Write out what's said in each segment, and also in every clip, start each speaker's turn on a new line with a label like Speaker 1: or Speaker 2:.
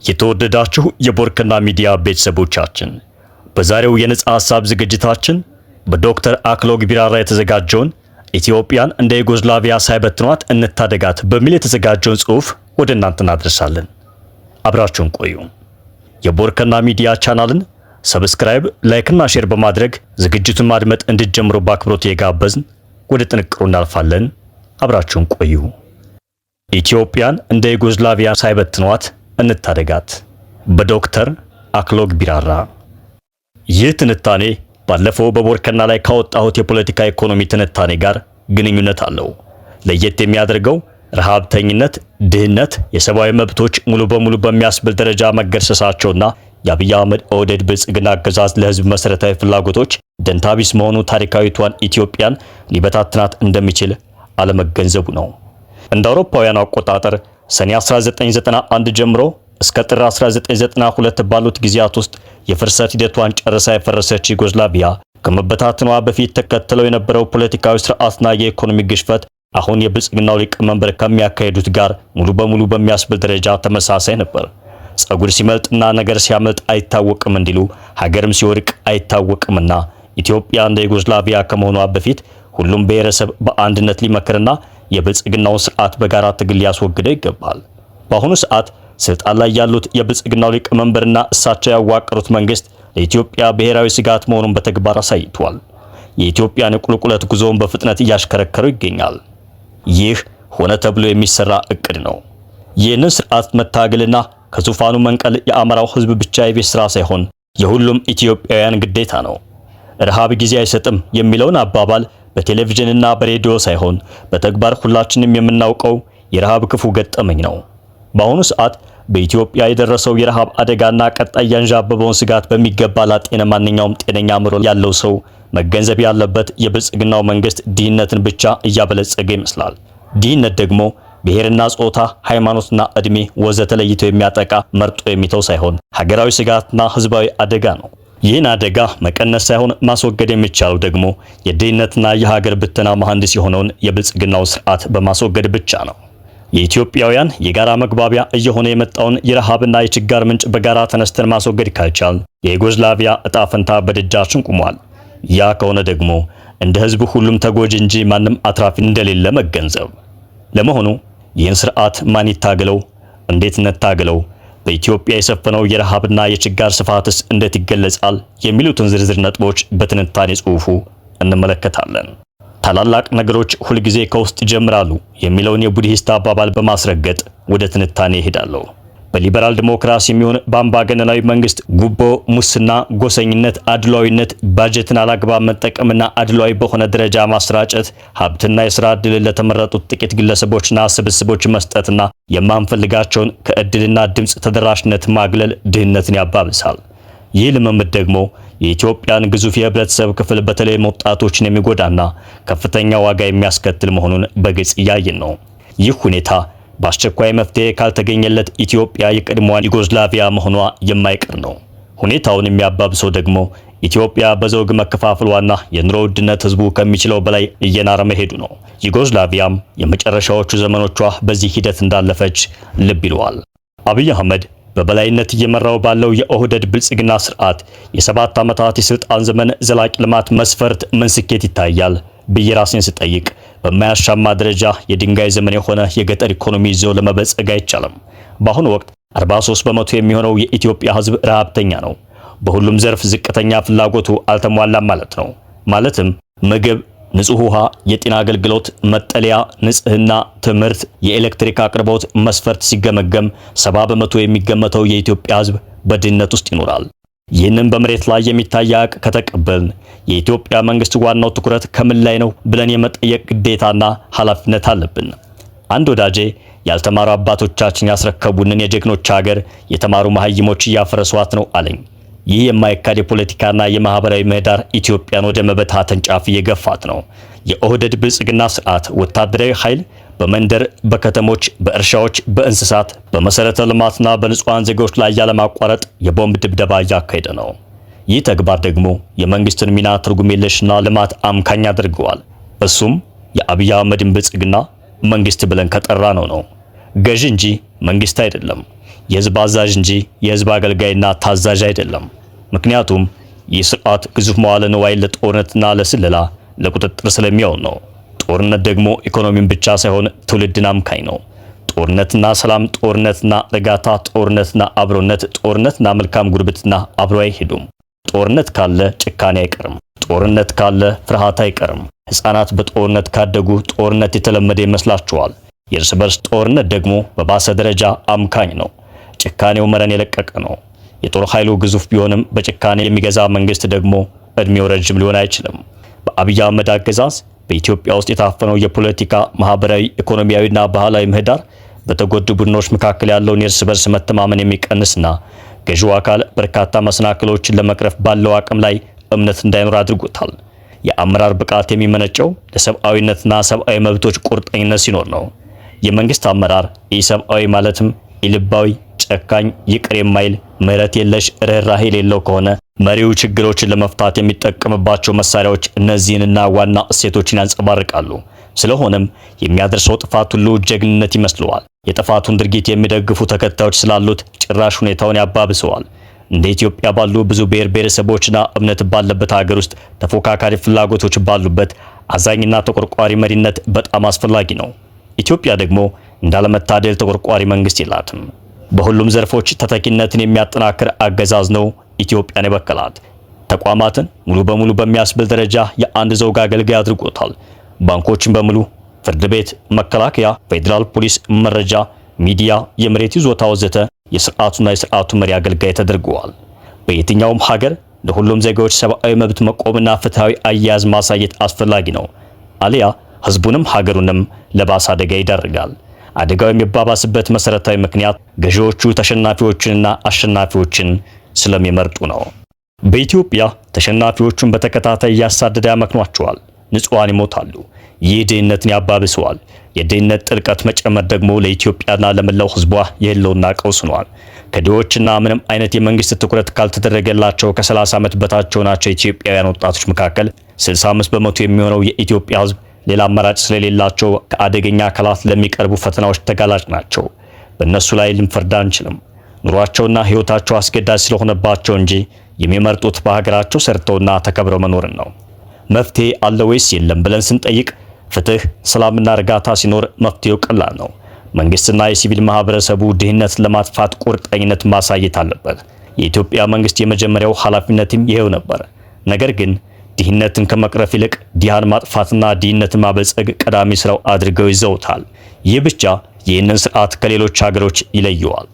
Speaker 1: የተወደዳችሁ የቦርከና ሚዲያ ቤተሰቦቻችን በዛሬው የነጻ ሐሳብ ዝግጅታችን በዶክተር አክሎግ ቢራራ የተዘጋጀውን ኢትዮጵያን እንደ ዩጎዝላቪያ ሳይበትኗት እንታደጋት በሚል የተዘጋጀውን ጽሑፍ ወደ እናንተ እናደርሳለን። አብራችሁን ቆዩ። የቦርከና ሚዲያ ቻናልን ሰብስክራይብ፣ ላይክ እና ሼር በማድረግ ዝግጅቱን ማድመጥ እንድትጀምሩ በአክብሮት የጋበዝን ወደ ጥንቅሩ እናልፋለን። አብራችሁን ቆዩ። ኢትዮጵያን እንደ ዩጎዝላቪያ ሳይበትኗት እንታደጋት በዶክተር አክሎግ ቢራራ። ይህ ትንታኔ ባለፈው በቦርከና ላይ ካወጣሁት የፖለቲካ ኢኮኖሚ ትንታኔ ጋር ግንኙነት አለው። ለየት የሚያደርገው ረሃብተኝነት፣ ድህነት፣ የሰብአዊ መብቶች ሙሉ በሙሉ በሚያስብል ደረጃ መገርሰሳቸውና የአብይ አህመድ ኦህዴድ ብልጽግና አገዛዝ ለህዝብ መሰረታዊ ፍላጎቶች ደንታቢስ መሆኑ ታሪካዊቷን ኢትዮጵያን ሊበታትናት እንደሚችል አለመገንዘቡ ነው። እንደ አውሮፓውያኑ አቆጣጠር ሰኔ 1991 ጀምሮ እስከ ጥር 1992 ባሉት ጊዜያት ውስጥ የፍርሰት ሂደቷን ጨርሳ የፈረሰች ዩጎዝላቪያ ከመበታተኗ በፊት ተከትለው የነበረው ፖለቲካዊ ስርዓትና የኢኮኖሚ ግሽፈት አሁን የብልጽግናው ሊቀመንበር ከሚያካሂዱት ጋር ሙሉ በሙሉ በሚያስብል ደረጃ ተመሳሳይ ነበር። ጸጉር ሲመልጥና ነገር ሲያመልጥ አይታወቅም እንዲሉ ሀገርም ሲወድቅ አይታወቅምና ኢትዮጵያ እንደ ዩጎዝላቪያ ከመሆኗ በፊት ሁሉም ብሔረሰብ በአንድነት ሊመክርና የብልጽግናውን ስርዓት በጋራ ትግል ሊያስወግደው ይገባል። በአሁኑ ሰዓት ስልጣን ላይ ያሉት የብልጽግናው ሊቀመንበርና እሳቸው ያዋቀሩት መንግስት ለኢትዮጵያ ብሔራዊ ስጋት መሆኑን በተግባር አሳይቷል። የኢትዮጵያን ቁልቁለት ጉዞውን በፍጥነት እያሽከረከሩ ይገኛል። ይህ ሆነ ተብሎ የሚሰራ እቅድ ነው። ይህንን ስርዓት መታገልና ከዙፋኑ መንቀል የአማራው ህዝብ ብቻ የቤት ስራ ሳይሆን የሁሉም ኢትዮጵያውያን ግዴታ ነው። ረሃብ ጊዜ አይሰጥም የሚለውን አባባል በቴሌቪዥንና በሬዲዮ ሳይሆን በተግባር ሁላችንም የምናውቀው የረሃብ ክፉ ገጠመኝ ነው። በአሁኑ ሰዓት በኢትዮጵያ የደረሰው የረሃብ አደጋና ቀጣይ ያንዣበበውን ስጋት በሚገባ ላጤነ ማንኛውም ጤነኛ አእምሮ ያለው ሰው መገንዘብ ያለበት የብልጽግናው መንግስት ድህነትን ብቻ እያበለጸገ ይመስላል። ድህነት ደግሞ ብሔርና ጾታ፣ ሃይማኖትና እድሜ ወዘተ ለይቶ የሚያጠቃ መርጦ የሚተው ሳይሆን ሀገራዊ ስጋትና ህዝባዊ አደጋ ነው። ይህን አደጋ መቀነስ ሳይሆን ማስወገድ የሚቻለው ደግሞ የድህነትና የሀገር ብተና መሐንዲስ የሆነውን የብልጽግናው ስርዓት በማስወገድ ብቻ ነው። የኢትዮጵያውያን የጋራ መግባቢያ እየሆነ የመጣውን የረሃብና የችጋር ምንጭ በጋራ ተነስተን ማስወገድ ካልቻል የዩጎዝላቪያ እጣ ፈንታ በደጃችን ቆሟል። ያ ከሆነ ደግሞ እንደ ህዝብ ሁሉም ተጎጂ እንጂ ማንም አትራፊ እንደሌለ መገንዘብ። ለመሆኑ ይህን ስርዓት ማን ይታገለው? እንዴት እንታገለው? በኢትዮጵያ የሰፈነው የረሃብና የችጋር ስፋትስ እንዴት ይገለጻል? የሚሉትን ዝርዝር ነጥቦች በትንታኔ ጽሑፉ እንመለከታለን። ታላላቅ ነገሮች ሁልጊዜ ከውስጥ ይጀምራሉ የሚለውን የቡድሂስት አባባል በማስረገጥ ወደ ትንታኔ ይሄዳለሁ። በሊበራል ዲሞክራሲ የሚሆን በአምባገነናዊ መንግስት ጉቦ፣ ሙስና፣ ጎሰኝነት፣ አድሏዊነት፣ ባጀትን አላግባብ መጠቀምና አድሏዊ በሆነ ደረጃ ማሰራጨት፣ ሀብትና የሥራ ዕድል ለተመረጡት ጥቂት ግለሰቦችና ስብስቦች መስጠትና የማንፈልጋቸውን ከዕድልና ድምፅ ተደራሽነት ማግለል ድህነትን ያባብሳል። ይህ ልምምድ ደግሞ የኢትዮጵያን ግዙፍ የህብረተሰብ ክፍል በተለይ ወጣቶችን የሚጎዳና ከፍተኛ ዋጋ የሚያስከትል መሆኑን በግልጽ እያየን ነው። ይህ ሁኔታ በአስቸኳይ መፍትሄ ካልተገኘለት ኢትዮጵያ የቀድሞዋን ዩጎዝላቪያ መሆኗ የማይቀር ነው። ሁኔታውን የሚያባብሰው ደግሞ ኢትዮጵያ በዘውግ መከፋፈሏና የኑሮ ውድነት ህዝቡ ከሚችለው በላይ እየናረ መሄዱ ነው። ዩጎዝላቪያም የመጨረሻዎቹ ዘመኖቿ በዚህ ሂደት እንዳለፈች ልብ ይለዋል። አብይ አህመድ በበላይነት እየመራው ባለው የኦህዴድ ብልጽግና ስርዓት የ7 ዓመታት የስልጣን ዘመን ዘላቂ ልማት መስፈርት ምን ስኬት ይታያል ብዬ ራሴን ስጠይቅ በማያሻማ ደረጃ የድንጋይ ዘመን የሆነ የገጠር ኢኮኖሚ ይዞ ለመበልጸግ አይቻልም። በአሁኑ ወቅት 43 በመቶ የሚሆነው የኢትዮጵያ ህዝብ ረሃብተኛ ነው። በሁሉም ዘርፍ ዝቅተኛ ፍላጎቱ አልተሟላም ማለት ነው። ማለትም ምግብ፣ ንጹህ ውሃ፣ የጤና አገልግሎት፣ መጠለያ፣ ንጽህና፣ ትምህርት፣ የኤሌክትሪክ አቅርቦት መስፈርት ሲገመገም 70 በመቶ የሚገመተው የኢትዮጵያ ህዝብ በድህነት ውስጥ ይኖራል። ይህንን በመሬት ላይ የሚታይ ሀቅ ከተቀበልን የኢትዮጵያ መንግስት ዋናው ትኩረት ከምን ላይ ነው ብለን የመጠየቅ ግዴታና ኃላፊነት አለብን። አንድ ወዳጄ ያልተማሩ አባቶቻችን ያስረከቡንን የጀግኖች ሀገር የተማሩ መሀይሞች እያፈረሷት ነው አለኝ። ይህ የማይካድ የፖለቲካና የማህበራዊ ምህዳር ኢትዮጵያን ወደ መበታተን ጫፍ እየገፋት ነው። የኦህዴድ ብልጽግና ስርዓት ወታደራዊ ኃይል በመንደር፣ በከተሞች፣ በእርሻዎች፣ በእንስሳት፣ በመሰረተ ልማትና በንጹሃን ዜጎች ላይ ያለማቋረጥ የቦምብ ድብደባ እያካሄደ ነው። ይህ ተግባር ደግሞ የመንግስትን ሚና ትርጉም የለሽና ልማት አምካኝ አድርገዋል። እሱም የአብይ አህመድን ብልጽግና መንግስት ብለን ከጠራ ነው። ገዢ እንጂ መንግስት አይደለም። የህዝብ አዛዥ እንጂ የህዝብ አገልጋይና ታዛዥ አይደለም። ምክንያቱም ይህ ስርዓት ግዙፍ መዋለ ንዋይ ለጦርነትና ለስለላ ለቁጥጥር ስለሚያውል ነው። ጦርነት ደግሞ ኢኮኖሚን ብቻ ሳይሆን ትውልድን አምካኝ ነው። ጦርነትና ሰላም፣ ጦርነትና እርጋታ፣ ጦርነትና አብሮነት፣ ጦርነትና መልካም ጉርብትና አብሮ አይሄዱም። ጦርነት ካለ ጭካኔ አይቀርም። ጦርነት ካለ ፍርሃት አይቀርም። ሕፃናት በጦርነት ካደጉ ጦርነት የተለመደ ይመስላቸዋል። የእርስ በርስ ጦርነት ደግሞ በባሰ ደረጃ አምካኝ ነው። ጭካኔው መረን የለቀቀ ነው። የጦር ኃይሉ ግዙፍ ቢሆንም በጭካኔ የሚገዛ መንግስት ደግሞ እድሜው ረጅም ሊሆን አይችልም። በአብይ አህመድ አገዛዝ በኢትዮጵያ ውስጥ የታፈነው የፖለቲካ፣ ማህበራዊ፣ ኢኮኖሚያዊና ባህላዊ ምህዳር በተጎዱ ቡድኖች መካከል ያለውን የእርስ በርስ መተማመን የሚቀንስና ገዢው አካል በርካታ መሰናክሎችን ለመቅረፍ ባለው አቅም ላይ እምነት እንዳይኖር አድርጎታል። የአመራር ብቃት የሚመነጨው ለሰብአዊነትና ሰብአዊ መብቶች ቁርጠኝነት ሲኖር ነው። የመንግስት አመራር ኢሰብአዊ ማለትም ኢልባዊ፣ ጨካኝ፣ ይቅር የማይል ምህረት የለሽ፣ ርህራሄ የሌለው ከሆነ መሪው ችግሮችን ለመፍታት የሚጠቀምባቸው መሳሪያዎች እነዚህንና ዋና እሴቶችን ያንጸባርቃሉ። ስለሆነም የሚያደርሰው ጥፋት ሁሉ ጀግንነት ይመስለዋል። የጥፋቱን ድርጊት የሚደግፉ ተከታዮች ስላሉት ጭራሽ ሁኔታውን ያባብሰዋል። እንደ ኢትዮጵያ ባሉ ብዙ ብሔር ብሔረሰቦችና እምነት ባለበት ሀገር ውስጥ ተፎካካሪ ፍላጎቶች ባሉበት አዛኝና ተቆርቋሪ መሪነት በጣም አስፈላጊ ነው። ኢትዮጵያ ደግሞ እንዳለመታደል ተቆርቋሪ መንግስት የላትም። በሁሉም ዘርፎች ተተኪነትን የሚያጠናክር አገዛዝ ነው ኢትዮጵያን የበከላት። ተቋማትን ሙሉ በሙሉ በሚያስብል ደረጃ የአንድ ዘውግ አገልጋይ አድርጎታል። ባንኮችን በሙሉ፣ ፍርድ ቤት፣ መከላከያ፣ ፌዴራል ፖሊስ፣ መረጃ፣ ሚዲያ፣ የመሬት ይዞታ ወዘተ የስርዓቱና የስርዓቱ መሪ አገልጋይ ተደርገዋል። በየትኛውም ሀገር ለሁሉም ዜጋዎች ሰብአዊ መብት መቆምና ፍትሃዊ አያያዝ ማሳየት አስፈላጊ ነው። አሊያ ህዝቡንም ሀገሩንም ለባሰ አደጋ ይዳርጋል። አደጋው የሚባባስበት መሰረታዊ ምክንያት ገዢዎቹ ተሸናፊዎችንና አሸናፊዎችን ስለሚመርጡ ነው። በኢትዮጵያ ተሸናፊዎቹን በተከታታይ እያሳደደ ያመክኗቸዋል። ንጹሃን ይሞታሉ። ይህ ድህነትን ያባብሰዋል። የድህነት ጥልቀት መጨመር ደግሞ ለኢትዮጵያና ለመላው ህዝቧ የህልውና ቀውስ ሆኗል። ከድሆችና ምንም አይነት የመንግስት ትኩረት ካልተደረገላቸው ከ30 ዓመት በታች ናቸው ኢትዮጵያውያን ወጣቶች መካከል 65 በመቶ የሚሆነው የኢትዮጵያ ህዝብ ሌላ አማራጭ ስለሌላቸው ከአደገኛ አካላት ለሚቀርቡ ፈተናዎች ተጋላጭ ናቸው። በእነሱ ላይ ልንፈርድ አንችልም። ኑሯቸውና ህይወታቸው አስገዳጅ ስለሆነባቸው እንጂ የሚመርጡት በሀገራቸው ሰርተውና ተከብረው መኖርን ነው። መፍትሄ አለ ወይስ የለም ብለን ስንጠይቅ ፍትህ፣ ሰላምና እርጋታ ሲኖር መፍትሄው ቀላል ነው። መንግስትና የሲቪል ማህበረሰቡ ድህነትን ለማጥፋት ቁርጠኝነት ማሳየት አለበት። የኢትዮጵያ መንግስት የመጀመሪያው ኃላፊነትም ይሄው ነበር። ነገር ግን ድህነትን ከመቅረፍ ይልቅ ድሃን ማጥፋትና ድህነትን ማበልጸግ ቀዳሚ ስራው አድርገው ይዘውታል። ይህ ብቻ ይህንን ስርዓት ከሌሎች ሀገሮች ይለየዋል።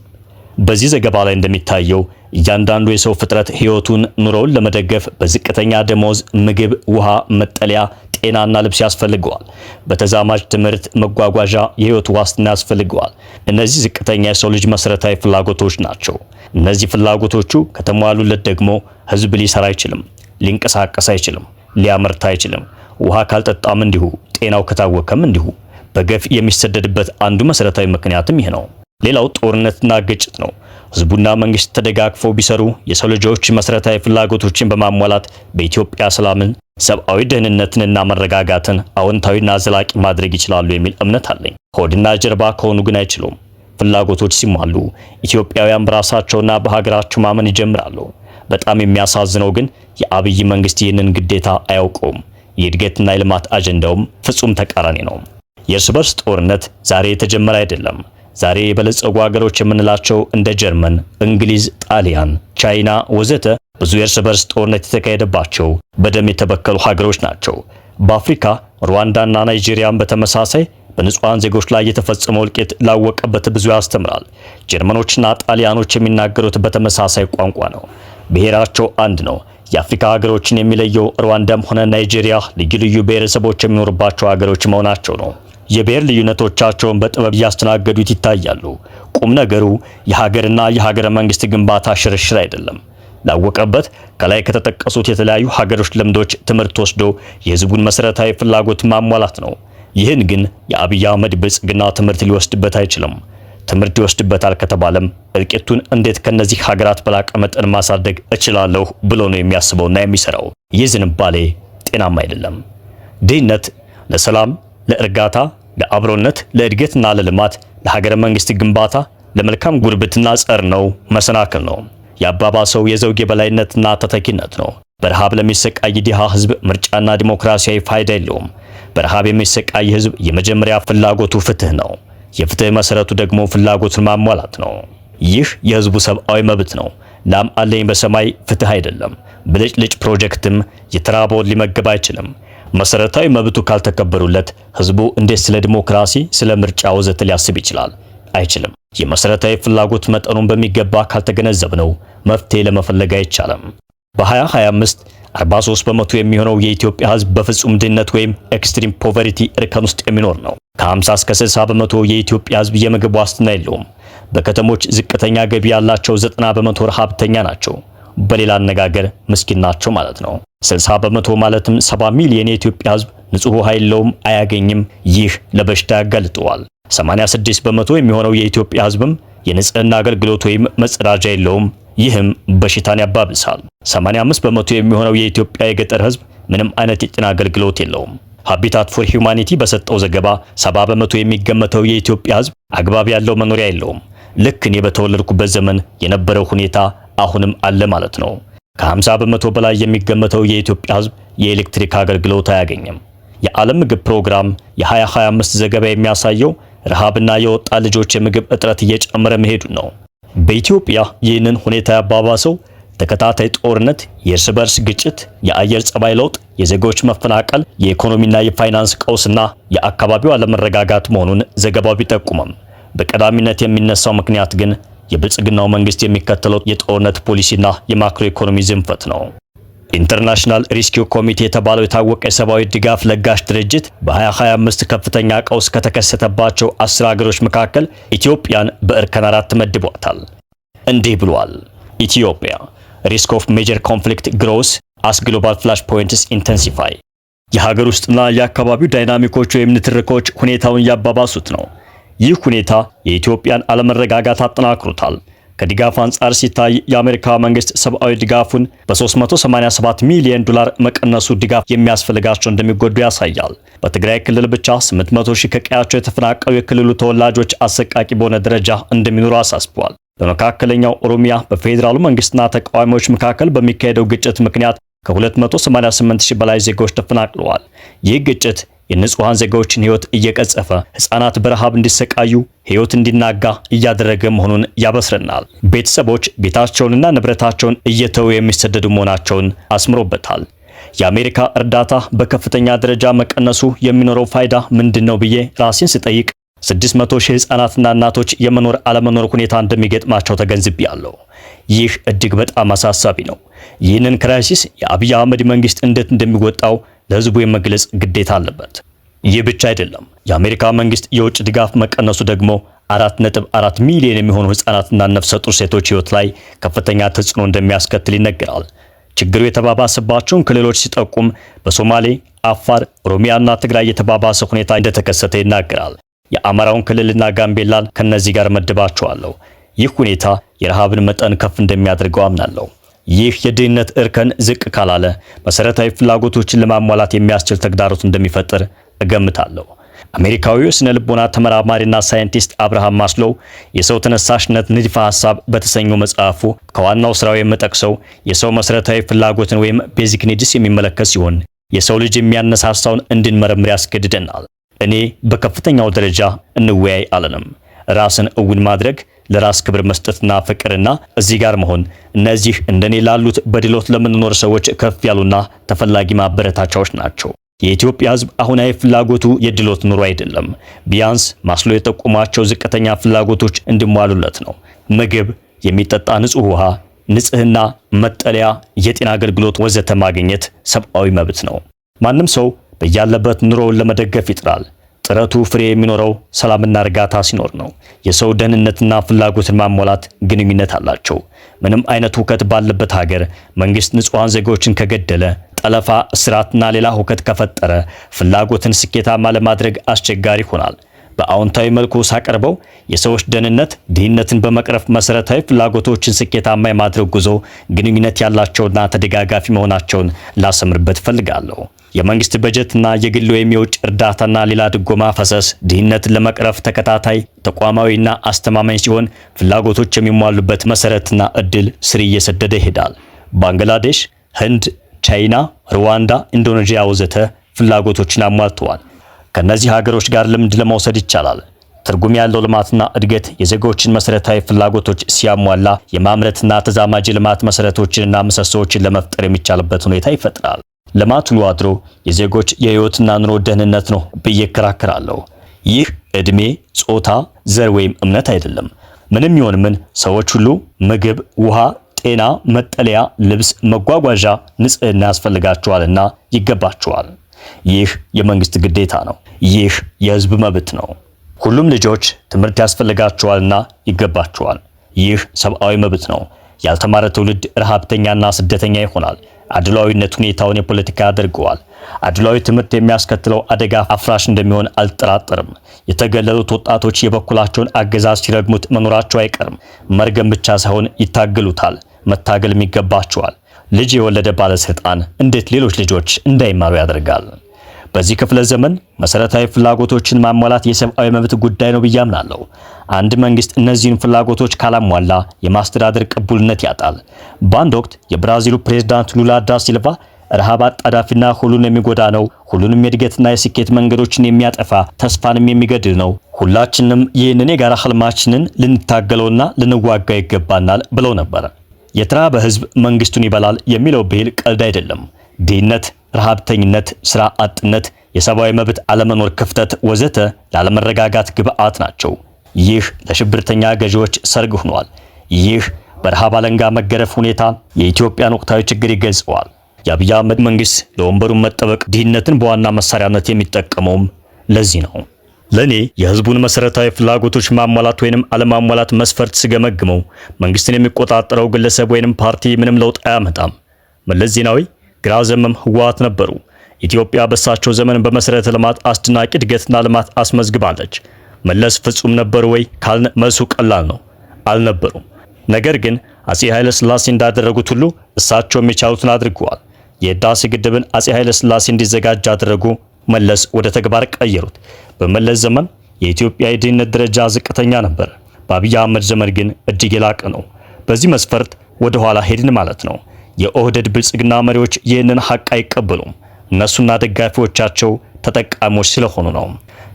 Speaker 1: በዚህ ዘገባ ላይ እንደሚታየው እያንዳንዱ የሰው ፍጥረት ህይወቱን፣ ኑሮውን ለመደገፍ በዝቅተኛ ደሞዝ ምግብ፣ ውሃ፣ መጠለያ፣ ጤናና ልብስ ያስፈልገዋል። በተዛማጅ ትምህርት፣ መጓጓዣ፣ የህይወት ዋስትና ያስፈልገዋል። እነዚህ ዝቅተኛ የሰው ልጅ መሰረታዊ ፍላጎቶች ናቸው። እነዚህ ፍላጎቶቹ ከተሟሉለት ደግሞ ህዝብ ሊሰራ አይችልም፣ ሊንቀሳቀስ አይችልም፣ ሊያመርት አይችልም። ውሃ ካልጠጣም እንዲሁ፣ ጤናው ከታወከም እንዲሁ። በገፍ የሚሰደድበት አንዱ መሰረታዊ ምክንያትም ይህ ነው። ሌላው ጦርነትና ግጭት ነው። ህዝቡና መንግስት ተደጋግፈው ቢሰሩ የሰው ልጆች መሰረታዊ ፍላጎቶችን በማሟላት በኢትዮጵያ ሰላምን፣ ሰብአዊ ደህንነትንና መረጋጋትን አዎንታዊና ዘላቂ ማድረግ ይችላሉ የሚል እምነት አለኝ። ሆድና ጀርባ ከሆኑ ግን አይችሉም። ፍላጎቶች ሲሟሉ ኢትዮጵያውያን በራሳቸውና በሀገራቸው ማመን ይጀምራሉ። በጣም የሚያሳዝነው ግን የአብይ መንግስት ይህንን ግዴታ አያውቀውም። የእድገትና የልማት አጀንዳውም ፍጹም ተቃራኒ ነው። የእርስ በርስ ጦርነት ዛሬ የተጀመረ አይደለም። ዛሬ የበለጸጉ ሀገሮች የምንላቸው እንደ ጀርመን፣ እንግሊዝ፣ ጣሊያን፣ ቻይና ወዘተ ብዙ የእርስ በርስ ጦርነት የተካሄደባቸው በደም የተበከሉ ሀገሮች ናቸው። በአፍሪካ ሩዋንዳና ናይጄሪያን በተመሳሳይ በንጹሃን ዜጎች ላይ የተፈጸመው እልቂት ላወቀበት ብዙ ያስተምራል። ጀርመኖችና ጣሊያኖች የሚናገሩት በተመሳሳይ ቋንቋ ነው። ብሔራቸው አንድ ነው። የአፍሪካ ሀገሮችን የሚለየው ሩዋንዳም ሆነ ናይጄሪያ ልዩ ልዩ ብሔረሰቦች የሚኖርባቸው ሀገሮች መሆናቸው ነው። የብሔር ልዩነቶቻቸውን በጥበብ እያስተናገዱት ይታያሉ። ቁም ነገሩ የሀገርና የሀገረ መንግስት ግንባታ ሽርሽር አይደለም። ላወቀበት ከላይ ከተጠቀሱት የተለያዩ ሀገሮች ልምዶች ትምህርት ወስዶ የህዝቡን መሰረታዊ ፍላጎት ማሟላት ነው። ይህን ግን የአብይ አህመድ ብልጽግና ትምህርት ሊወስድበት አይችልም። ትምህርት ይወስድበታል ከተባለም እልቂቱን እንዴት ከነዚህ ሀገራት በላቀ መጠን ማሳደግ እችላለሁ ብሎ ነው የሚያስበውና የሚሰራው። ይህ ዝንባሌ ጤናማ አይደለም። ድህነት ለሰላም፣ ለእርጋታ፣ ለአብሮነት፣ ለእድገትና ለልማት፣ ለሀገረ መንግስት ግንባታ ለመልካም ጉርብትና ጸር ነው፣ መሰናክል ነው። ያባባሰው የዘውግ የበላይነትና ተተኪነት ነው። በረሃብ ለሚሰቃይ ድሃ ህዝብ ምርጫና ዲሞክራሲያዊ ፋይዳ የለውም። በረሃብ የሚሰቃይ ህዝብ የመጀመሪያ ፍላጎቱ ፍትህ ነው። የፍትህ መሰረቱ ደግሞ ፍላጎቱን ማሟላት ነው። ይህ የህዝቡ ሰብአዊ መብት ነው። ላም አለኝ በሰማይ ፍትህ አይደለም። ብልጭልጭ ፕሮጀክትም የተራበውን ሊመገብ አይችልም። መሰረታዊ መብቱ ካልተከበሩለት ህዝቡ እንዴት ስለ ዲሞክራሲ፣ ስለ ምርጫ ወዘተ ሊያስብ ይችላል? አይችልም። የመሰረታዊ ፍላጎት መጠኑን በሚገባ ካልተገነዘብነው መፍትሄ ለመፈለግ አይቻልም። በ2025 43 በመቶ የሚሆነው የኢትዮጵያ ህዝብ በፍጹም ድህነት ወይም ኤክስትሪም ፖቨርቲ እርከን ውስጥ የሚኖር ነው። ከ50 እስከ 60 በመቶ የኢትዮጵያ ህዝብ የምግብ ዋስትና የለውም። በከተሞች ዝቅተኛ ገቢ ያላቸው 90 በመቶ ረሃብተኛ ናቸው። በሌላ አነጋገር ምስኪን ናቸው ማለት ነው። 60 በመቶ ማለትም 70 ሚሊዮን የኢትዮጵያ ህዝብ ንጹህ ውሃ የለውም፣ አያገኝም። ይህ ለበሽታ ያጋልጠዋል። 86 በመቶ የሚሆነው የኢትዮጵያ ህዝብም የንጽህና አገልግሎት ወይም መጸዳጃ የለውም። ይህም በሽታን ያባብሳል። 85 በመቶ የሚሆነው የኢትዮጵያ የገጠር ህዝብ ምንም አይነት የጤና አገልግሎት የለውም። ሃቢታት ፎር ሂውማኒቲ በሰጠው ዘገባ 70 በመቶ የሚገመተው የኢትዮጵያ ህዝብ አግባብ ያለው መኖሪያ የለውም። ልክ እኔ በተወለድኩበት ዘመን የነበረው ሁኔታ አሁንም አለ ማለት ነው። ከ50 በመቶ በላይ የሚገመተው የኢትዮጵያ ህዝብ የኤሌክትሪክ አገልግሎት አያገኝም። የዓለም ምግብ ፕሮግራም የ2025 ዘገባ የሚያሳየው ረሃብና የወጣት ልጆች የምግብ እጥረት እየጨመረ መሄዱን ነው። በኢትዮጵያ ይህንን ሁኔታ ያባባሰው ተከታታይ ጦርነት፣ የእርስ በርስ ግጭት፣ የአየር ጸባይ ለውጥ፣ የዜጎች መፈናቀል፣ የኢኮኖሚና የፋይናንስ ቀውስና የአካባቢው አለመረጋጋት መሆኑን ዘገባው ቢጠቁምም በቀዳሚነት የሚነሳው ምክንያት ግን የብልጽግናው መንግስት የሚከተለው የጦርነት ፖሊሲና የማክሮ ኢኮኖሚ ዝንፈት ነው። ኢንተርናሽናል ሪስኪው ኮሚቴ የተባለው የታወቀ የሰብአዊ ድጋፍ ለጋሽ ድርጅት በ2025 ከፍተኛ ቀውስ ከተከሰተባቸው 10 ሀገሮች መካከል ኢትዮጵያን በእርከን 4 መድቧታል። እንዲህ ብሏል። ኢትዮጵያ ሪስክ ኦፍ ሜጀር ኮንፍሊክት ግሮስ አስ ግሎባል ፍላሽ ፖይንትስ ኢንተንሲፋይ። የሀገር ውስጥና የአካባቢው ዳይናሚኮች ወይም ንትርኮች ሁኔታውን እያባባሱት ነው። ይህ ሁኔታ የኢትዮጵያን አለመረጋጋት አጠናክሮታል። ከድጋፍ አንጻር ሲታይ የአሜሪካ መንግስት ሰብአዊ ድጋፉን በ387 ሚሊዮን ዶላር መቀነሱ ድጋፍ የሚያስፈልጋቸው እንደሚጎዱ ያሳያል። በትግራይ ክልል ብቻ 800 ሺህ ከቀያቸው የተፈናቀሉ የክልሉ ተወላጆች አሰቃቂ በሆነ ደረጃ እንደሚኖሩ አሳስበዋል። በመካከለኛው ኦሮሚያ በፌዴራሉ መንግስትና ተቃዋሚዎች መካከል በሚካሄደው ግጭት ምክንያት ከ288 ሺህ በላይ ዜጎች ተፈናቅለዋል። ይህ ግጭት የንጹሃን ዜጎችን ህይወት እየቀጸፈ ህፃናት በረሃብ እንዲሰቃዩ ህይወት እንዲናጋ እያደረገ መሆኑን ያበስረናል። ቤተሰቦች ቤታቸውንና ንብረታቸውን እየተው የሚሰደዱ መሆናቸውን አስምሮበታል። የአሜሪካ እርዳታ በከፍተኛ ደረጃ መቀነሱ የሚኖረው ፋይዳ ምንድነው ብዬ ራሴን ስጠይቅ 600 ሺህ ህፃናትና እናቶች የመኖር አለመኖር ሁኔታ እንደሚገጥማቸው ተገንዝቤያለሁ። ይህ እጅግ በጣም አሳሳቢ ነው። ይህንን ክራይሲስ የአብይ አህመድ መንግስት እንዴት እንደሚወጣው ለህዝቡ የመግለጽ ግዴታ አለበት። ይህ ብቻ አይደለም። የአሜሪካ መንግስት የውጭ ድጋፍ መቀነሱ ደግሞ 4.4 ሚሊዮን የሚሆኑ ህፃናትና ነፍሰ ጡር ሴቶች ህይወት ላይ ከፍተኛ ተጽዕኖ እንደሚያስከትል ይነገራል። ችግሩ የተባባሰባቸውን ክልሎች ሲጠቁም በሶማሌ፣ አፋር፣ ኦሮሚያና ትግራይ የተባባሰ ሁኔታ እንደተከሰተ ይናገራል። የአማራውን ክልልና ጋምቤላን ከነዚህ ጋር መድባቸዋለሁ። ይህ ሁኔታ የረሃብን መጠን ከፍ እንደሚያደርገው አምናለሁ። ይህ የድህነት እርከን ዝቅ ካላለ መሰረታዊ ፍላጎቶችን ለማሟላት የሚያስችል ተግዳሮት እንደሚፈጥር እገምታለሁ። አሜሪካዊው ስነ ልቦና ተመራማሪና ሳይንቲስት አብርሃም ማስሎው የሰው ተነሳሽነት ንድፈ ሐሳብ በተሰኘው መጽሐፉ ከዋናው ስራው የምጠቅሰው የሰው መሰረታዊ ፍላጎትን ወይም ቤዚክ ኒድስ የሚመለከት ሲሆን የሰው ልጅ የሚያነሳሳውን እንድንመረምር ያስገድደናል። እኔ በከፍተኛው ደረጃ እንወያይ አለንም። ራስን እውን ማድረግ፣ ለራስ ክብር መስጠትና ፍቅርና እዚህ ጋር መሆን፣ እነዚህ እንደኔ ላሉት በድሎት ለምንኖር ሰዎች ከፍ ያሉና ተፈላጊ ማበረታቻዎች ናቸው። የኢትዮጵያ ሕዝብ አሁናዊ ፍላጎቱ የድሎት ኑሮ አይደለም። ቢያንስ ማስሎ የጠቁማቸው ዝቅተኛ ፍላጎቶች እንዲሟሉለት ነው። ምግብ፣ የሚጠጣ ንጹህ ውሃ፣ ንጽህና፣ መጠለያ፣ የጤና አገልግሎት ወዘተ ማግኘት ሰብአዊ መብት ነው። ማንም ሰው በያለበት ኑሮውን ለመደገፍ ይጥራል። ጥረቱ ፍሬ የሚኖረው ሰላምና እርጋታ ሲኖር ነው። የሰው ደህንነትና ፍላጎትን ማሟላት ግንኙነት አላቸው። ምንም አይነት ሁከት ባለበት ሀገር መንግስት ንጹሃን ዜጎችን ከገደለ፣ ጠለፋ፣ እስራትና ሌላ ሁከት ከፈጠረ ፍላጎትን ስኬታማ ለማድረግ አስቸጋሪ ይሆናል። በአዎንታዊ መልኩ ሳቀርበው የሰዎች ደህንነት ድህነትን በመቅረፍ መሰረታዊ ፍላጎቶችን ስኬታማ የማድረግ ጉዞ ግንኙነት ያላቸውና ተደጋጋፊ መሆናቸውን ላሰምርበት ፈልጋለሁ። የመንግስት በጀትና የግል ወይም የውጭ እርዳታና ሌላ ድጎማ ፈሰስ ድህነትን ለመቅረፍ ተከታታይ ተቋማዊና አስተማማኝ ሲሆን ፍላጎቶች የሚሟሉበት መሰረትና እድል ስር እየሰደደ ይሄዳል። ባንግላዴሽ፣ ህንድ፣ ቻይና፣ ሩዋንዳ፣ ኢንዶኔዥያ ወዘተ ፍላጎቶችን አሟልተዋል። ከነዚህ ሀገሮች ጋር ልምድ ለመውሰድ ይቻላል። ትርጉም ያለው ልማትና እድገት የዜጎችን መሰረታዊ ፍላጎቶች ሲያሟላ የማምረትና ተዛማጅ ልማት መሰረቶችንና ምሰሶዎችን ለመፍጠር የሚቻልበት ሁኔታ ይፈጥራል። ልማት ውሎ አድሮ የዜጎች የህይወትና ኑሮ ደህንነት ነው ብዬ እከራከራለሁ። ይህ እድሜ፣ ጾታ፣ ዘር ወይም እምነት አይደለም። ምንም ይሁን ምን ሰዎች ሁሉ ምግብ፣ ውሃ፣ ጤና፣ መጠለያ፣ ልብስ፣ መጓጓዣ፣ ንጽህና ያስፈልጋቸዋልና ይገባቸዋል። ይህ የመንግስት ግዴታ ነው። ይህ የህዝብ መብት ነው። ሁሉም ልጆች ትምህርት ያስፈልጋቸዋልና ይገባቸዋል። ይህ ሰብአዊ መብት ነው። ያልተማረ ትውልድ ረሃብተኛና ስደተኛ ይሆናል። አድሏዊነት ሁኔታውን የፖለቲካ ያደርገዋል። አድሏዊ ትምህርት የሚያስከትለው አደጋ አፍራሽ እንደሚሆን አልጠራጠርም። የተገለሉት ወጣቶች የበኩላቸውን አገዛዝ ሲረግሙት መኖራቸው አይቀርም። መርገም ብቻ ሳይሆን ይታገሉታል። መታገልም ይገባቸዋል። ልጅ የወለደ ባለስልጣን እንዴት ሌሎች ልጆች እንዳይማሩ ያደርጋል? በዚህ ክፍለ ዘመን መሰረታዊ ፍላጎቶችን ማሟላት የሰብአዊ መብት ጉዳይ ነው ብዬ አምናለሁ። አንድ መንግስት እነዚህን ፍላጎቶች ካላሟላ የማስተዳደር ቅቡልነት ያጣል። በአንድ ወቅት የብራዚሉ ፕሬዝዳንት ሉላ ዳ ሲልቫ ረሃብ አጣዳፊና ሁሉን የሚጎዳ ነው፣ ሁሉንም የእድገትና የስኬት መንገዶችን የሚያጠፋ ተስፋንም የሚገድል ነው፣ ሁላችንም ይህንን የጋራ ህልማችንን ልንታገለውና ልንዋጋ ይገባናል ብለው ነበር። የተራበ ህዝብ መንግስቱን ይበላል የሚለው ብሂል ቀልድ አይደለም። ድህነት፣ ረሃብተኝነት፣ ስራ አጥነት፣ የሰብአዊ መብት አለመኖር፣ ክፍተት ወዘተ ላለመረጋጋት ግብአት ናቸው። ይህ ለሽብርተኛ ገዢዎች ሰርግ ሆኗል። ይህ በረሃብ አለንጋ መገረፍ ሁኔታ የኢትዮጵያን ወቅታዊ ችግር ይገልጸዋል። የአብይ አህመድ መንግስት ለወንበሩ መጠበቅ ድህነትን በዋና መሳሪያነት የሚጠቀመውም ለዚህ ነው። ለኔ የህዝቡን መሰረታዊ ፍላጎቶች ማሟላት ወይንም አለማሟላት መስፈርት ስገመግመው መንግስትን የሚቆጣጠረው ግለሰብ ወይንም ፓርቲ ምንም ለውጥ አያመጣም። መለስ ዜናዊ ግራ ዘመም ህወሓት ነበሩ። ኢትዮጵያ በሳቸው ዘመን በመሰረተ ልማት አስደናቂ እድገትና ልማት አስመዝግባለች። መለስ ፍጹም ነበሩ ወይ ካልን መልሱ ቀላል ነው፣ አልነበሩም። ነገር ግን አጼ ኃይለ ሥላሴ እንዳደረጉት ሁሉ እሳቸውም የቻሉትን አድርገዋል። የህዳሴ ግድብን አጼ ኃይለ ሥላሴ እንዲዘጋጅ አደረጉ። መለስ ወደ ተግባር ቀየሩት። በመለስ ዘመን የኢትዮጵያ የድህነት ደረጃ ዝቅተኛ ነበር። በአብይ አህመድ ዘመን ግን እጅግ የላቀ ነው። በዚህ መስፈርት ወደ ኋላ ሄድን ማለት ነው። የኦህደድ ብልጽግና መሪዎች ይህንን ሀቅ አይቀበሉም። እነሱና ደጋፊዎቻቸው ተጠቃሚዎች ስለሆኑ ነው።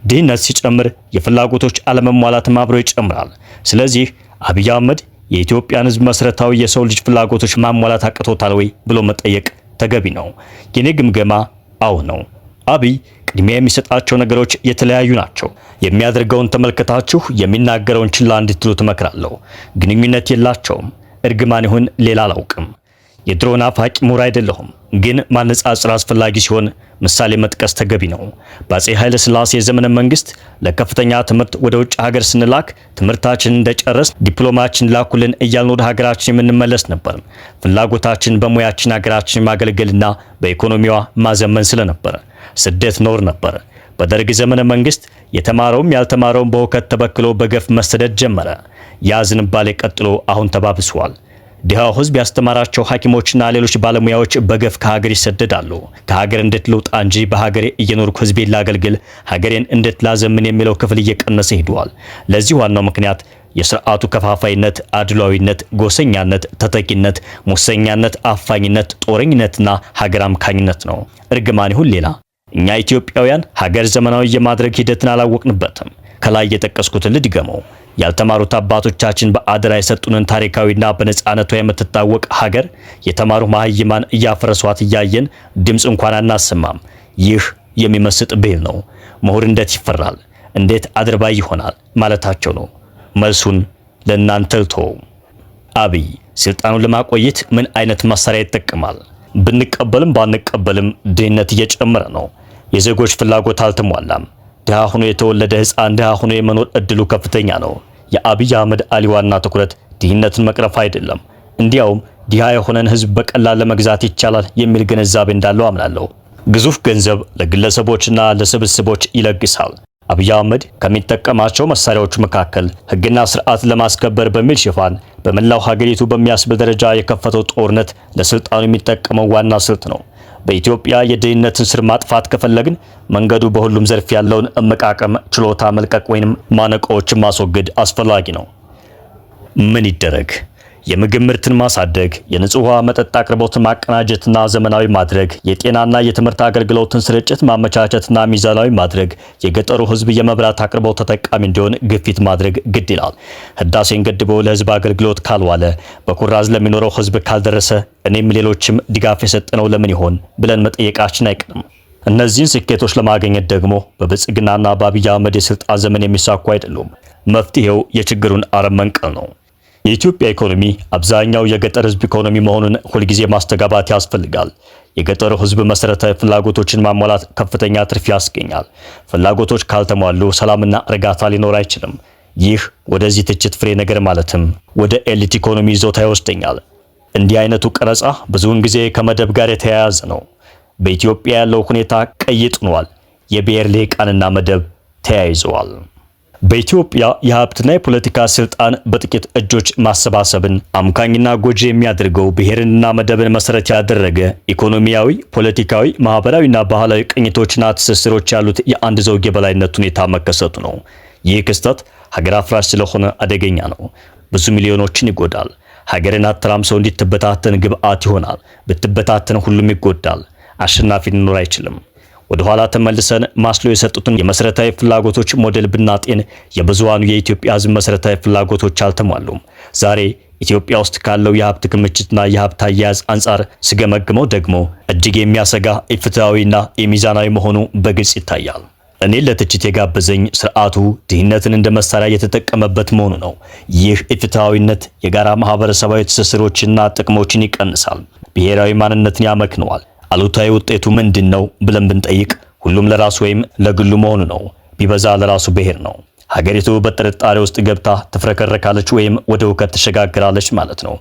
Speaker 1: ድህነት ሲጨምር የፍላጎቶች አለመሟላትም አብሮ ይጨምራል። ስለዚህ አብይ አህመድ የኢትዮጵያን ህዝብ መሰረታዊ የሰው ልጅ ፍላጎቶች ማሟላት አቅቶታል ወይ ብሎ መጠየቅ ተገቢ ነው። የኔ ግምገማ አዎ ነው። አብይ ቅድሚያ የሚሰጣቸው ነገሮች የተለያዩ ናቸው። የሚያደርገውን ተመልከታችሁ የሚናገረውን ችላ እንድትሉ ትመክራለሁ። ግንኙነት የላቸውም። እርግማን ይሁን ሌላ አላውቅም። የድሮ ናፋቂ ምሁር አይደለሁም፣ ግን ማነጻጸር አስፈላጊ ሲሆን ምሳሌ መጥቀስ ተገቢ ነው። በአጼ ኃይለ ሥላሴ ዘመነ መንግስት ለከፍተኛ ትምህርት ወደ ውጭ ሀገር ስንላክ ትምህርታችንን እንደጨረስ ዲፕሎማችን ላኩልን እያልን ወደ ሀገራችን የምንመለስ ነበር። ፍላጎታችን በሙያችን ሀገራችን ማገልገልና በኢኮኖሚዋ ማዘመን ስለነበረ ስደት ኖር ነበር። በደርግ ዘመነ መንግስት የተማረውም ያልተማረውም በሁከት ተበክሎ በገፍ መሰደድ ጀመረ። ያ ዝንባሌ ቀጥሎ አሁን ተባብሷል። ድሃው ህዝብ ያስተማራቸው ሐኪሞችና ሌሎች ባለሙያዎች በገፍ ከሀገር ይሰደዳሉ። ከሀገር እንዴት ልውጣ እንጂ በሀገሬ እየኖርኩ ህዝቤን ላገልግል፣ ሀገሬን እንዴት ላዘምን የሚለው ክፍል እየቀነሰ ሄዷል። ለዚህ ዋናው ምክንያት የስርዓቱ ከፋፋይነት፣ አድሏዊነት፣ ጎሰኛነት፣ ተጠቂነት፣ ሙሰኛነት፣ አፋኝነት፣ ጦረኝነትና ሀገር አምካኝነት ነው። እርግማን ይሁን ሌላ እኛ ኢትዮጵያውያን ሀገር ዘመናዊ የማድረግ ሂደትን አላወቅንበትም። ከላይ የጠቀስኩትን ልድገመው። ያልተማሩት አባቶቻችን በአደራ የሰጡንን ታሪካዊና በነጻነቷ የምትታወቅ ሀገር የተማሩ መሃይማን እያፈረሷት እያየን ድምፅ እንኳን አናሰማም። ይህ የሚመስጥ ብሂል ነው። ምሁር እንዴት ይፈራል? እንዴት አድርባይ ይሆናል ማለታቸው ነው። መልሱን ለእናንተ ልተወው። አብይ ስልጣኑን ለማቆየት ምን አይነት መሳሪያ ይጠቀማል? ብንቀበልም ባንቀበልም ድህነት እየጨመረ ነው። የዜጎች ፍላጎት አልተሟላም። ድሃ ሆኖ የተወለደ ህፃን ድሃ ሆኖ የመኖር እድሉ ከፍተኛ ነው። የአብይ አህመድ አሊ ዋና ትኩረት ድህነትን መቅረፍ አይደለም። እንዲያውም ድሃ የሆነን ህዝብ በቀላል ለመግዛት ይቻላል የሚል ግንዛቤ እንዳለው አምናለሁ። ግዙፍ ገንዘብ ለግለሰቦችና ለስብስቦች ይለግሳል። አብይ አህመድ ከሚጠቀማቸው መሳሪያዎች መካከል ህግና ስርዓት ለማስከበር በሚል ሽፋን በመላው ሀገሪቱ በሚያስብል ደረጃ የከፈተው ጦርነት ለስልጣኑ የሚጠቀመው ዋና ስልት ነው። በኢትዮጵያ የድህነትን ስር ማጥፋት ከፈለግን መንገዱ በሁሉም ዘርፍ ያለውን እመቃቀም ችሎታ መልቀቅ ወይንም ማነቆዎችን ማስወገድ አስፈላጊ ነው። ምን ይደረግ? የምግብ ምርትን ማሳደግ፣ የንጹህ ውሃ መጠጥ አቅርቦትን ማቀናጀትና ዘመናዊ ማድረግ፣ የጤናና የትምህርት አገልግሎትን ስርጭት ማመቻቸትና ሚዛናዊ ማድረግ፣ የገጠሩ ህዝብ የመብራት አቅርቦት ተጠቃሚ እንዲሆን ግፊት ማድረግ ግድ ይላል። ህዳሴን ገድቦ ለህዝብ አገልግሎት ካልዋለ፣ በኩራዝ ለሚኖረው ህዝብ ካልደረሰ እኔም ሌሎችም ድጋፍ የሰጠነው ለምን ይሆን ብለን መጠየቃችን አይቀርም። እነዚህን ስኬቶች ለማግኘት ደግሞ በብልጽግናና በአብይ አህመድ የስልጣን ዘመን የሚሳኩ አይደሉም። መፍትሄው የችግሩን አረም መንቀል ነው። የኢትዮጵያ ኢኮኖሚ አብዛኛው የገጠር ህዝብ ኢኮኖሚ መሆኑን ሁልጊዜ ማስተጋባት ያስፈልጋል። የገጠሩ ህዝብ መሰረታዊ ፍላጎቶችን ማሟላት ከፍተኛ ትርፍ ያስገኛል። ፍላጎቶች ካልተሟሉ ሰላምና እርጋታ ሊኖር አይችልም። ይህ ወደዚህ ትችት ፍሬ ነገር ማለትም ወደ ኤሊት ኢኮኖሚ ይዞታ ይወስደኛል። እንዲህ አይነቱ ቀረጻ ብዙውን ጊዜ ከመደብ ጋር የተያያዘ ነው። በኢትዮጵያ ያለው ሁኔታ ቀይጥ ሆኗል። የብሔር ልሂቃንና መደብ ተያይዘዋል። በኢትዮጵያ የሀብትና የፖለቲካ ስልጣን በጥቂት እጆች ማሰባሰብን አምካኝና ጎጂ የሚያደርገው ብሔርንና መደብን መሰረት ያደረገ ኢኮኖሚያዊ፣ ፖለቲካዊ፣ ማህበራዊና ባህላዊ ቅኝቶችና ትስስሮች ያሉት የአንድ ዘውግ የበላይነት ሁኔታ መከሰቱ ነው። ይህ ክስተት ሀገር አፍራሽ ስለሆነ አደገኛ ነው። ብዙ ሚሊዮኖችን ይጎዳል። ሀገርን አተራምሰው እንዲትበታተን ግብአት ይሆናል። ብትበታተን ሁሉም ይጎዳል። አሸናፊ ሊኖር አይችልም። ወደ ኋላ ተመልሰን ማስሎ የሰጡትን የመሰረታዊ ፍላጎቶች ሞዴል ብናጤን የብዙሃኑ የኢትዮጵያ ህዝብ መሰረታዊ ፍላጎቶች አልተሟሉም። ዛሬ ኢትዮጵያ ውስጥ ካለው የሀብት ክምችትና የሀብት አያያዝ አንጻር ስገመግመው ደግሞ እጅግ የሚያሰጋ ኢፍትሐዊና የሚዛናዊ መሆኑ በግልጽ ይታያል። እኔ ለትችት የጋበዘኝ ስርዓቱ ድህነትን እንደ መሳሪያ የተጠቀመበት መሆኑ ነው። ይህ ኢፍትሐዊነት የጋራ ማህበረሰባዊ ትስስሮችና ጥቅሞችን ይቀንሳል፣ ብሔራዊ ማንነትን ያመክነዋል። አሉታዊ ውጤቱ ምንድነው ብለን ብንጠይቅ ሁሉም ለራሱ ወይም ለግሉ መሆኑ ነው። ቢበዛ ለራሱ ብሔር ነው። ሀገሪቱ በጥርጣሬ ውስጥ ገብታ ትፍረከረካለች ወይም ወደ ሁከት ትሸጋግራለች ማለት ነው።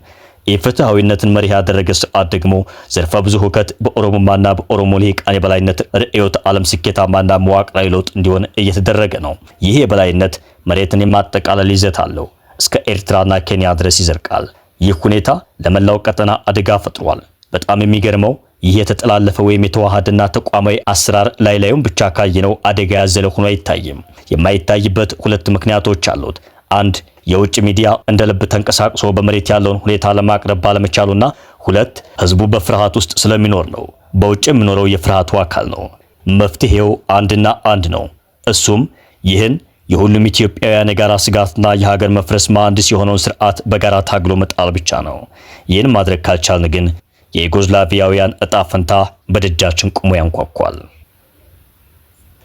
Speaker 1: የፍትሃዊነትን መሪህ ያደረገ ስርዓት ደግሞ ዘርፈ ብዙ ሁከት በኦሮሞማና በኦሮሞ ልሂቃን የበላይነት ርዕዮተ ዓለም ስኬታማና መዋቅራዊ ለውጥ እንዲሆን እየተደረገ ነው። ይህ የበላይነት መሬትን የማጠቃለል ይዘት አለው። እስከ ኤርትራና ኬንያ ድረስ ይዘርቃል። ይህ ሁኔታ ለመላው ቀጠና አደጋ ፈጥሯል። በጣም የሚገርመው ይህ የተጠላለፈ ወይም የተዋሃደና ተቋማዊ አሰራር ላዩን ብቻ ካየነው አደጋ ያዘለ ሆኖ አይታይም። የማይታይበት ሁለት ምክንያቶች አሉት። አንድ የውጭ ሚዲያ እንደ ልብ ተንቀሳቅሶ በመሬት ያለውን ሁኔታ ለማቅረብ ባለመቻሉና ሁለት ህዝቡ በፍርሃት ውስጥ ስለሚኖር ነው። በውጭ የሚኖረው የፍርሃቱ አካል ነው። መፍትሄው አንድና አንድ ነው። እሱም ይህን የሁሉም ኢትዮጵያውያን የጋራ ስጋትና የሀገር መፍረስ መሐንዲስ የሆነውን ስርዓት በጋራ ታግሎ መጣል ብቻ ነው። ይህን ማድረግ ካልቻልን ግን የዩጎዝላቪያውያን እጣ ፈንታ በደጃችን ቆሞ ያንኳኳል።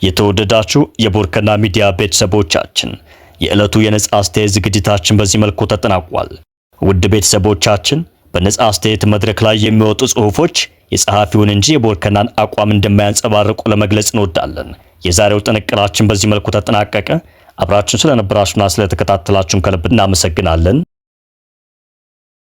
Speaker 1: የተወደዳችሁ የቦርከና ሚዲያ ቤተሰቦቻችን የዕለቱ የነጻ አስተያየት ዝግጅታችን በዚህ መልኩ ተጠናቋል። ውድ ቤተሰቦቻችን በነጻ አስተያየት መድረክ ላይ የሚወጡ ጽሁፎች የጸሐፊውን እንጂ የቦርከናን አቋም እንደማያንጸባርቁ ለመግለጽ እንወዳለን። የዛሬው ጥንቅራችን በዚህ መልኩ ተጠናቀቀ። አብራችሁን ስለነበራችሁና ስለተከታተላችሁን ከልብ እናመሰግናለን።